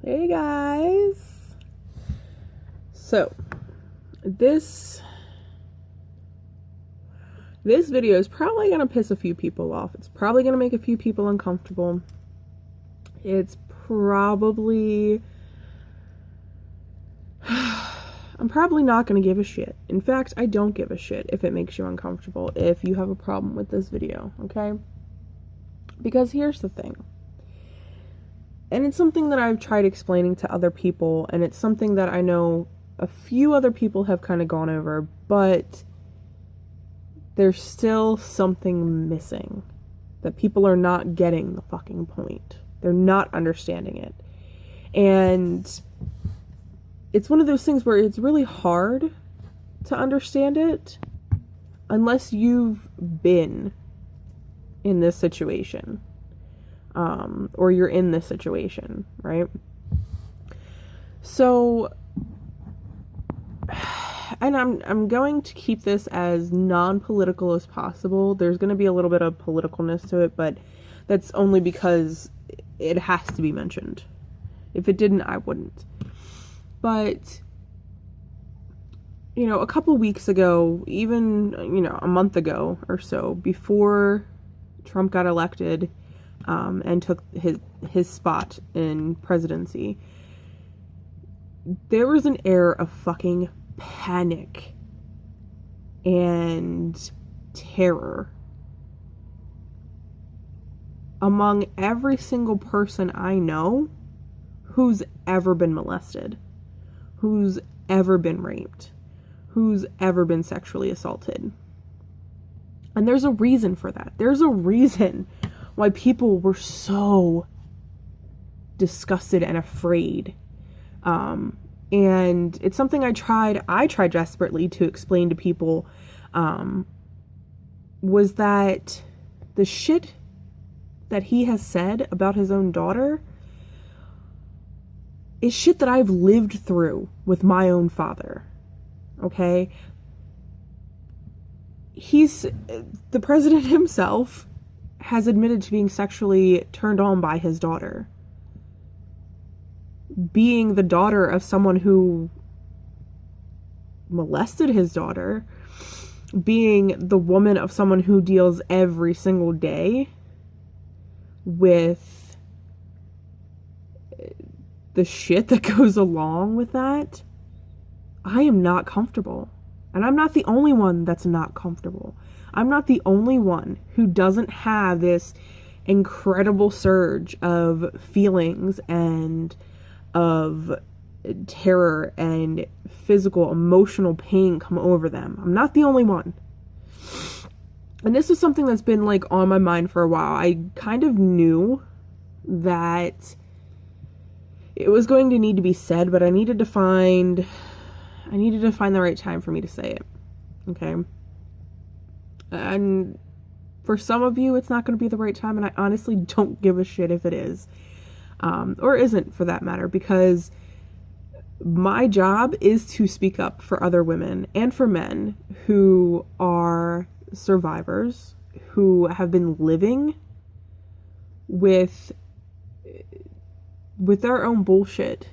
Hey guys. So, this video is probably going to piss a few people off. It's probably going to make a few people uncomfortable. It's probably I'm probably not going to give a shit. In fact, I don't give a shit if it makes you uncomfortable, if you have a problem with this video, okay? Because here's the thing. And it's something that I've tried explaining to other people, and it's something that I know a few other people have kind of gone over, but there's still something missing. That people are not getting the fucking point. They're not understanding it. And it's one of those things where it's really hard to understand it unless you've been in this situation. Or you're in this situation, right? So, and I'm going to keep this as non-political as possible. There's going to be a little bit of politicalness to it, but that's only because it has to be mentioned. If it didn't, I wouldn't. But, a couple weeks ago, even, a month ago or so, before Trump got elected, and took his spot in presidency, there was an air of fucking panic and terror among every single person I know who's ever been molested, who's ever been raped, who's ever been sexually assaulted. And there's a reason for that. There's a reason why people were so disgusted and afraid. And it's something I tried desperately to explain to people, was that the shit that he has said about his own daughter is shit that I've lived through with my own father. Okay? The president himself has admitted to being sexually turned on by his daughter. Being the daughter of someone who molested his daughter, being the woman of someone who deals every single day with the shit that goes along with that, I am not comfortable. And I'm not the only one that's not comfortable. I'm not the only one who doesn't have this incredible surge of feelings and of terror and physical, emotional pain come over them. I'm not the only one. And this is something that's been on my mind for a while. I kind of knew that it was going to need to be said, but I needed to find the right time for me to say it. Okay? And for some of you, it's not going to be the right time, and I honestly don't give a shit if it is. Or isn't, for that matter, because my job is to speak up for other women and for men who are survivors, who have been living with their own bullshit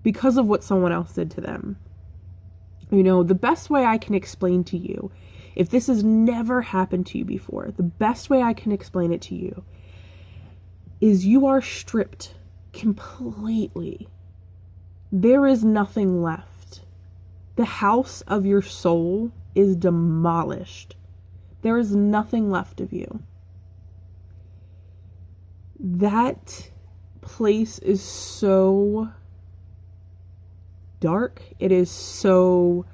because of what someone else did to them. The best way I can explain to you, if this has never happened to you before, the best way I can explain it to you is you are stripped completely. There is nothing left. The house of your soul is demolished. There is nothing left of you. That place is so dark. It is so...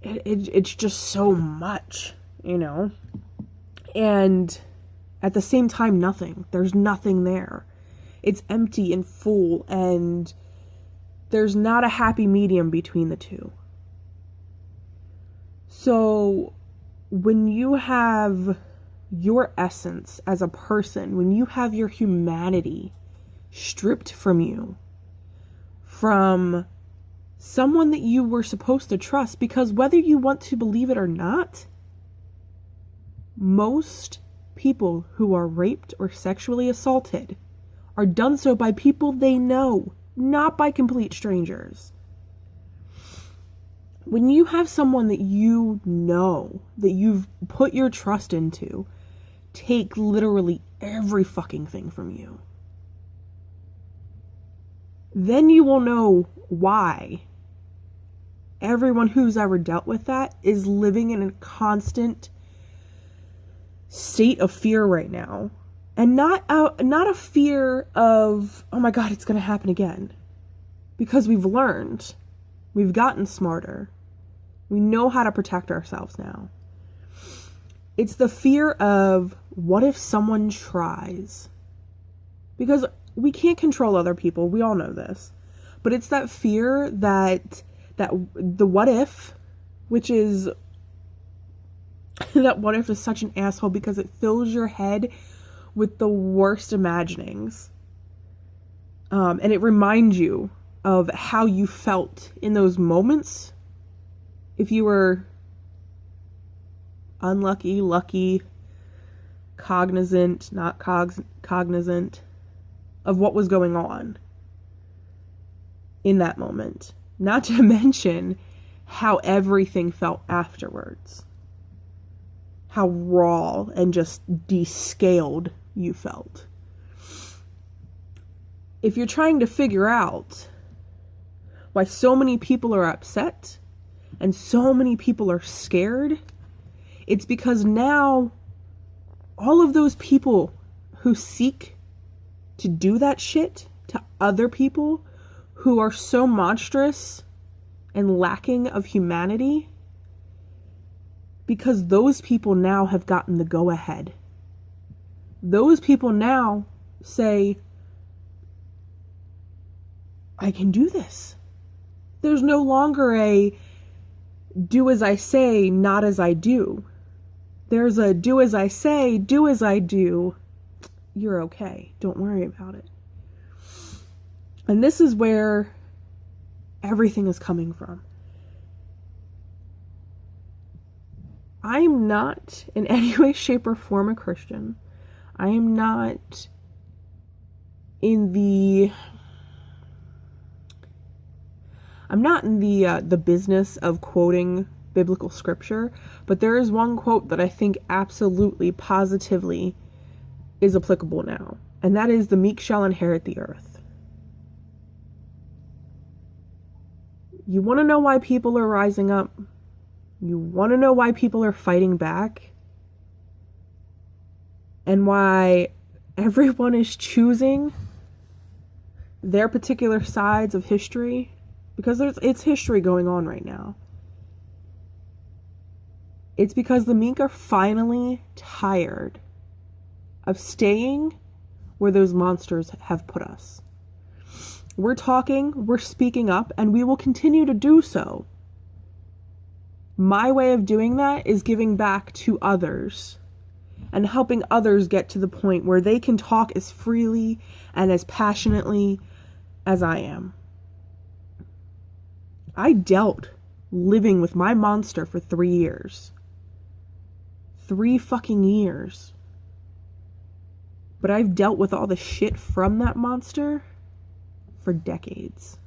It's just so much, And at the same time, nothing. There's nothing there. It's empty and full, and there's not a happy medium between the two. So when you have your essence as a person, when you have your humanity stripped from you, from someone that you were supposed to trust, because whether you want to believe it or not, most people who are raped or sexually assaulted are done so by people they know, not by complete strangers. When you have someone that you know, that you've put your trust into, take literally every fucking thing from you, then you will know why everyone who's ever dealt with that is living in a constant state of fear right now. And not a fear of, oh my God, it's going to happen again. Because we've learned. We've gotten smarter. We know how to protect ourselves now. It's the fear of, what if someone tries? Because we can't control other people. We all know this. But it's that fear that the what if, which is, that what if is such an asshole because it fills your head with the worst imaginings. And it reminds you of how you felt in those moments. If you were unlucky, lucky, cognizant, not cognizant of what was going on in that moment. Not to mention how everything felt afterwards. How raw and just descaled you felt. If you're trying to figure out why so many people are upset and so many people are scared, it's because now all of those people who seek to do that shit to other people who are so monstrous and lacking of humanity, because those people now have gotten the go ahead. Those people now say, I can do this. There's no longer a do as I say, not as I do. There's a do as I say, do as I do. You're okay. Don't worry about it. And this is where everything is coming from. I am not in any way, shape, or form a Christian. I am not in the business of quoting biblical scripture, but there is one quote that I think absolutely, positively is applicable now, and that is, the meek shall inherit the earth. You want to know why people are rising up? You want to know why people are fighting back? And why everyone is choosing their particular sides of history? Because it's history going on right now. It's because the meek are finally tired of staying where those monsters have put us. We're talking, we're speaking up, and we will continue to do so. My way of doing that is giving back to others and helping others get to the point where they can talk as freely and as passionately as I am. I dealt living with my monster for 3 years. 3 fucking years. But I've dealt with all the shit from that monster for decades.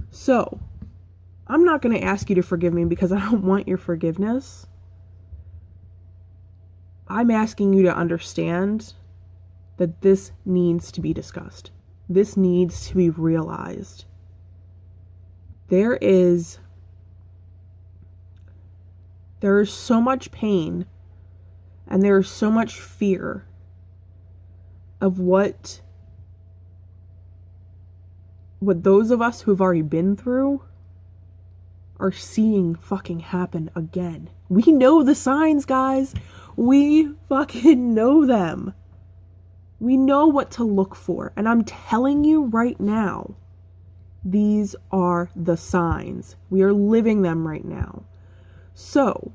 So, I'm not going to ask you to forgive me because I don't want your forgiveness. I'm asking you to understand that this needs to be discussed. This needs to be realized. There is so much pain and there is so much fear of what those of us who've already been through are seeing fucking happen again. We know the signs, guys. We fucking know them. We know what to look for. And I'm telling you right now, these are the signs. We are living them right now. So,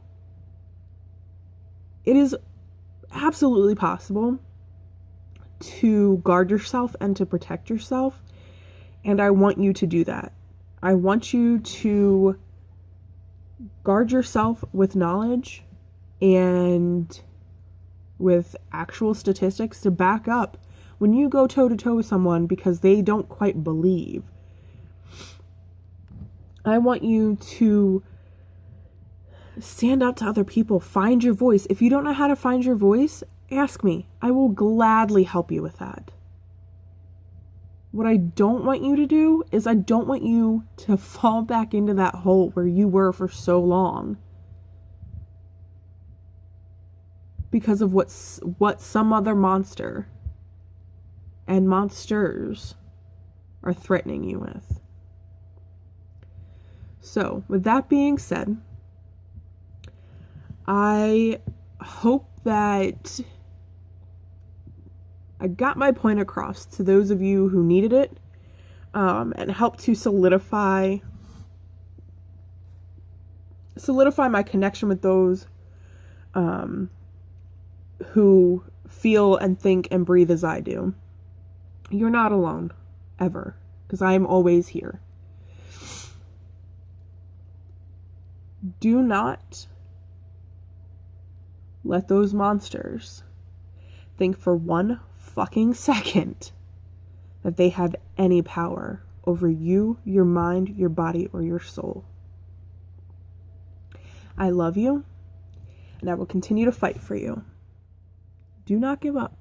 it is absolutely possible to guard yourself and to protect yourself. And I want you to do that. I want you to guard yourself with knowledge and with actual statistics to back up when you go toe-to-toe with someone because they don't quite believe. I want you to stand up to other people. Find your voice. If you don't know how to find your voice, ask me. I will gladly help you with that. What I don't want you to do is I don't want you to fall back into that hole where you were for so long because of what some other monster and monsters are threatening you with. So, with that being said, I hope that I got my point across to those of you who needed it, and helped to solidify my connection with those who feel and think and breathe as I do. You're not alone, ever, because I am always here. Do not let those monsters think for one fucking second that they have any power over you, your mind, your body, or your soul. I love you, and I will continue to fight for you. Do not give up.